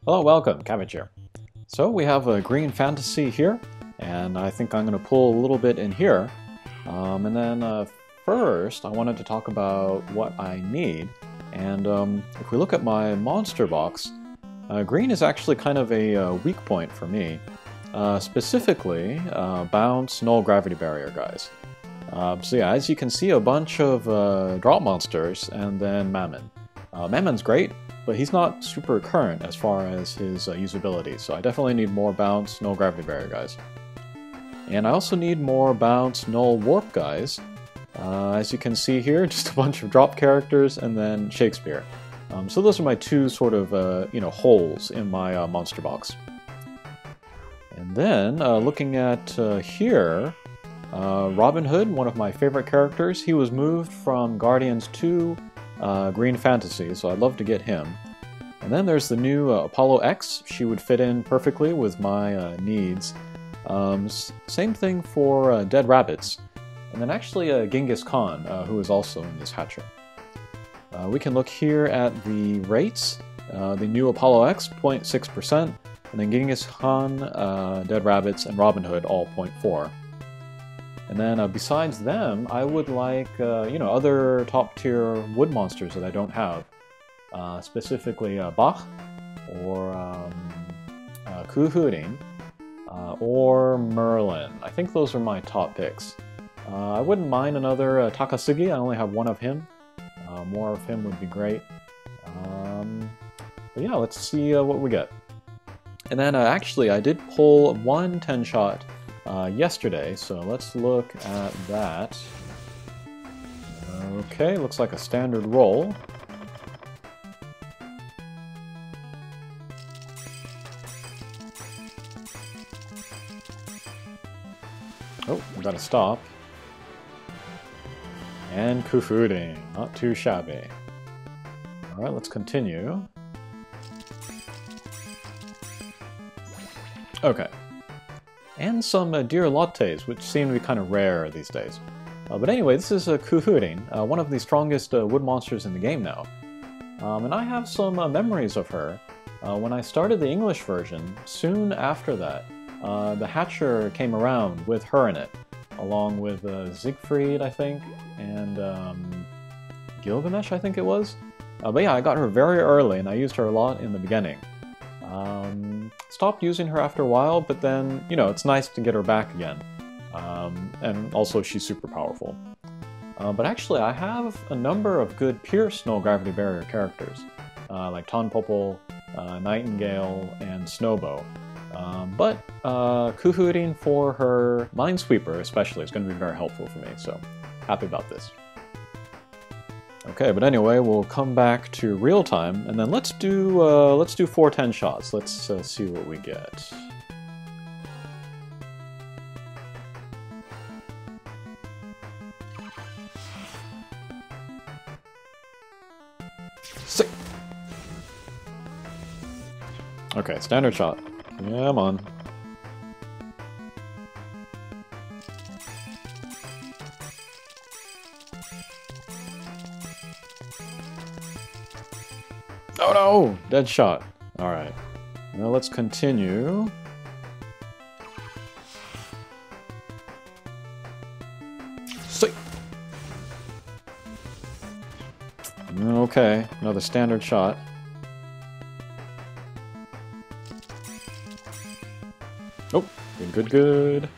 Hello, welcome, Cabbage here. So we have a green fantasy here, and I think I'm going to pull a little bit in here. And then first, I wanted to talk about what I need. And if we look at my monster box, green is actually kind of a weak point for me. Specifically, bounce, null, gravity barrier guys. So yeah, as you can see, a bunch of drop monsters, and then Mammon. Mammon's great, but he's not super current as far as his usability, so I definitely need more bounce, null, gravity barrier guys. And I also need more bounce, null, warp guys. As you can see here, just a bunch of drop characters, and then Shakespeare. So those are my two sort of holes in my monster box. And then looking at here, Robin Hood, one of my favorite characters, he was moved from Guardians to Green Fantasy, so I'd love to get him. And then there's the new Apollo X. She would fit in perfectly with my needs. Same thing for Dead Rabbits. And then actually Genghis Khan, who is also in this hatcher. We can look here at the rates. The new Apollo X, 0.6%, and then Genghis Khan, Dead Rabbits, and Robin Hood, all 0.4%. And then besides them, I would like, other top-tier wood monsters that I don't have. Specifically Bach, or Kuhurin, or Merlin. I think those are my top picks. I wouldn't mind another Takasugi. I only have one of him. More of him would be great. But yeah, let's see what we get. And then actually, I did pull one 10-shot yesterday, so let's look at that. Okay, looks like a standard roll. Oh, we gotta stop. And Kufuding, not too shabby. Alright, let's continue. Okay. And some deer lattes, which seem to be kind of rare these days. But anyway, this is Kuhurin, one of the strongest wood monsters in the game now. And I have some memories of her. When I started the English version, soon after that, the Hatcher came around with her in it, along with Siegfried, I think, and Gilgamesh, I think it was. But yeah, I got her very early, and I used her a lot in the beginning. Stopped using her after a while, but then, it's nice to get her back again. And also, she's super powerful. But actually, I have a number of good Pierce Null Gravity Barrier characters, like Tonpopol, Nightingale, and Snowbow. But Kuhurin for her Minesweeper especially is going to be very helpful for me, so happy about this. Okay, but anyway, we'll come back to real time, and then let's do 4 10-shots. Let's see what we get. Sick. Okay, standard shot. Yeah, I'm on. Oh no! Dead shot. Alright. Now let's continue. Sick! Okay, another standard shot. Oh, good.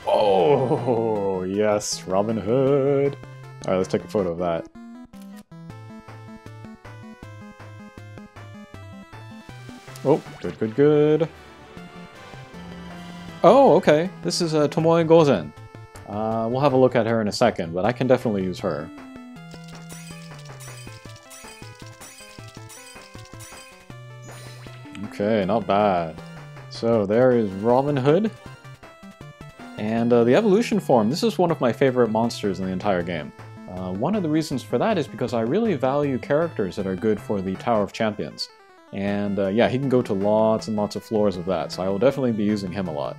Oh, yes, Robin Hood. Alright, let's take a photo of that. Oh, good. Oh, okay. This is Tomoe Gozen. We'll have a look at her in a second, but I can definitely use her. Okay, not bad. So there is Robin Hood. And the evolution form, this is one of my favorite monsters in the entire game. One of the reasons for that is because I really value characters that are good for the Tower of Champions. And yeah, he can go to lots and lots of floors with that, so I will definitely be using him a lot.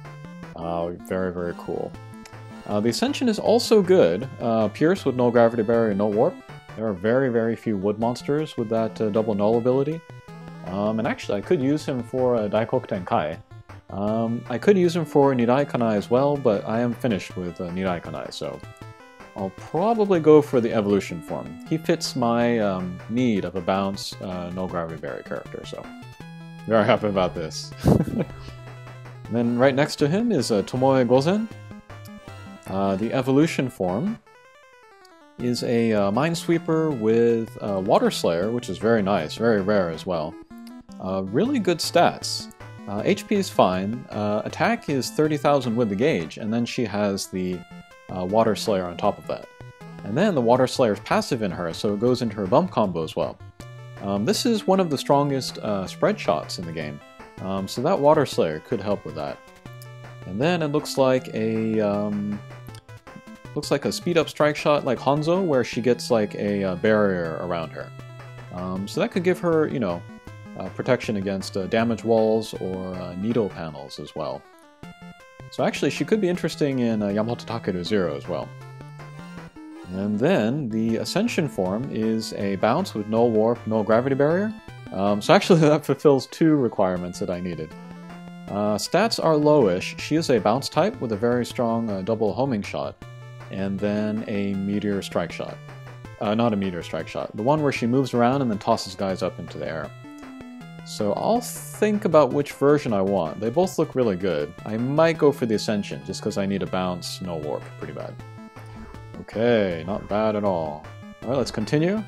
Very cool. The Ascension is also good. Pierce with no gravity barrier, no warp. There are very few wood monsters with that double null ability. And actually, I could use him for Daikoku Tenkai. I could use him for Nidai Kanai as well, but I am finished with Nidai Kanai, so I'll probably go for the evolution form. He fits my need of a bounce, no gravity barrier character, so very happy about this. And then right next to him is Tomoe Gozen. The evolution form is a Minesweeper with Water Slayer, which is very nice, very rare as well. Really good stats. HP is fine, attack is 30,000 with the gauge, and then she has the Water Slayer on top of that. And then the Water Slayer is passive in her, so it goes into her bump combo as well. This is one of the strongest spread shots in the game, so that Water Slayer could help with that. And then it looks like a speed up strike shot like Hanzo, where she gets like a barrier around her. So that could give her, you know, protection against damage walls or needle panels as well. So actually, she could be interesting in Yamato Takeru Zero as well. And then the Ascension form is a bounce with no warp, no gravity barrier. So actually that fulfills 2 requirements that I needed. Stats are lowish. She is a bounce type with a very strong double homing shot, and then a meteor strike shot. Not a meteor strike shot. The one where she moves around and then tosses guys up into the air. So I'll think about which version I want. They both look really good. I might go for the Ascension, just because I need a bounce, no warp. Pretty bad. Okay, not bad at all. Alright, let's continue.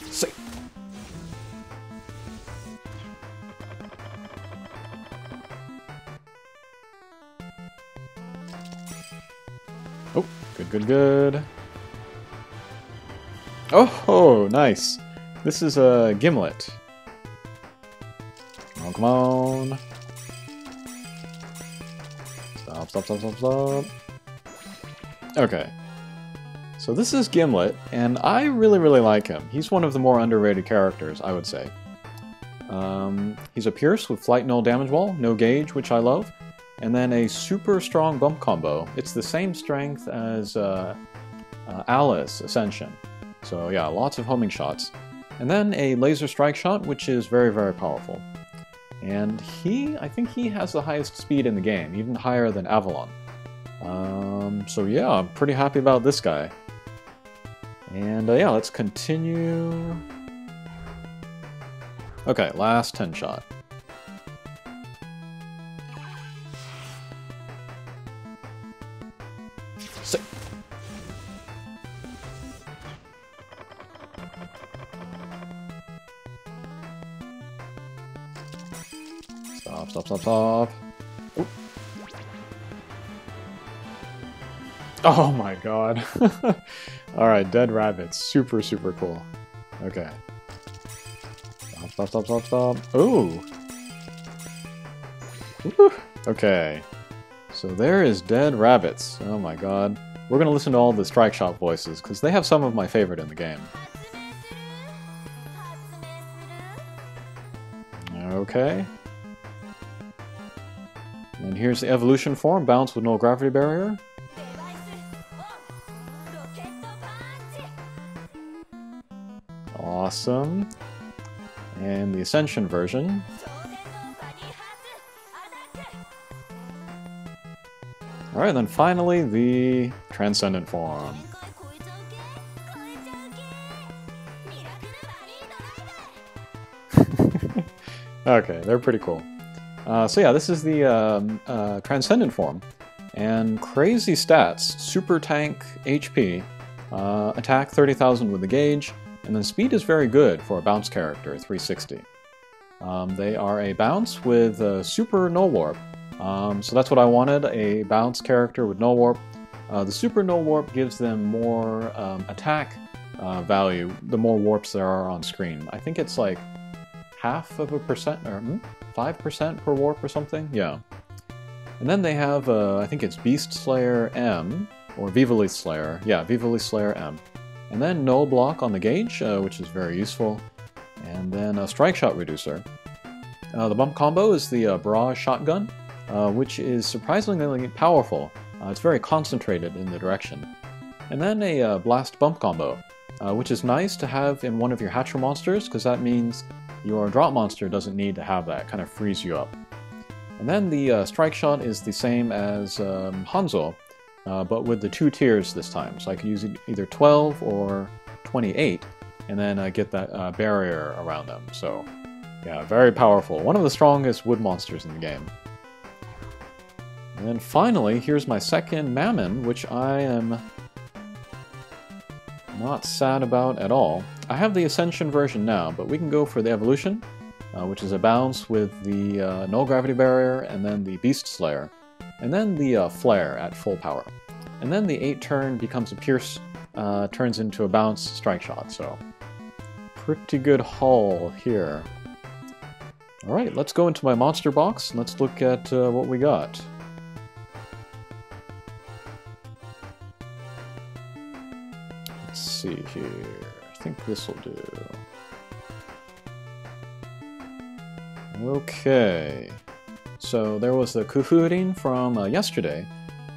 Say. Oh, good. Oh, nice. This is a Gimlet. Oh, come on. Stop. Okay. So this is Gimlet, and I really like him. He's one of the more underrated characters, I would say. He's a Pierce with Flight Null Damage Wall, no gauge, which I love, and then a super strong bump combo. It's the same strength as Alice Ascension. So yeah, lots of homing shots. And then a laser strike shot, which is very powerful. And I think he has the highest speed in the game, even higher than Avalon. So yeah, I'm pretty happy about this guy. And yeah, let's continue. Okay, last 10 shot. Sick. Stop. Ooh. Oh my god. Alright, dead rabbits. Super cool. Okay. Stop. Ooh! Woo. Okay. So there is dead rabbits. Oh my god. We're gonna listen to all the strike shot voices, because they have some of my favorite in the game. Okay. And here's the evolution form, bounce with no gravity barrier. Awesome. And the Ascension version. Alright, then finally the Transcendent form. Okay, they're pretty cool. So yeah, this is the Transcendent form, and crazy stats, super tank HP, attack 30,000 with the gauge, and then speed is very good for a bounce character, 360. They are a bounce with super no warp, so that's what I wanted, a bounce character with no warp. The super no warp gives them more attack value the more warps there are on screen. I think it's like 0.5%, or 5% per warp or something? Yeah. And then they have, I think it's Beast Slayer M, or Vivali Slayer. Yeah, Vivali Slayer M. And then no block on the gauge, which is very useful. And then a strike shot reducer. The bump combo is the barrage shotgun, which is surprisingly powerful. It's very concentrated in the direction. And then a blast bump combo, which is nice to have in one of your hatcher monsters, because that means your drop monster doesn't need to have that, kind of frees you up. And then the strike shot is the same as Hanzo, but with the 2 tiers this time. So I can use either 12 or 28, and then get that barrier around them. So yeah, very powerful. One of the strongest wood monsters in the game. And then finally, here's my second Mammon, which I am not sad about at all. I have the Ascension version now, but we can go for the Evolution, which is a bounce with the Null Gravity Barrier, and then the Beast Slayer, and then the Flare at full power. And then the 8 turn becomes a Pierce, turns into a bounce strike shot, so pretty good haul here. Alright, let's go into my monster box, and let's look at what we got. Let's see here. I think this will do. Okay. So there was the Kufurin from yesterday.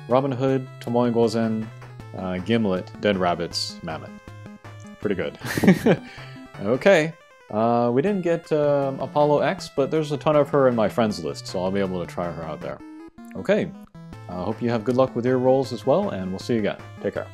Robin Hood, Tomoe Gozen, Gimlet, Dead Rabbits, Mammoth. Pretty good. Okay. We didn't get Apollo X, but there's a ton of her in my friends list, so I'll be able to try her out there. Okay. I hope you have good luck with your rolls as well, and we'll see you again. Take care.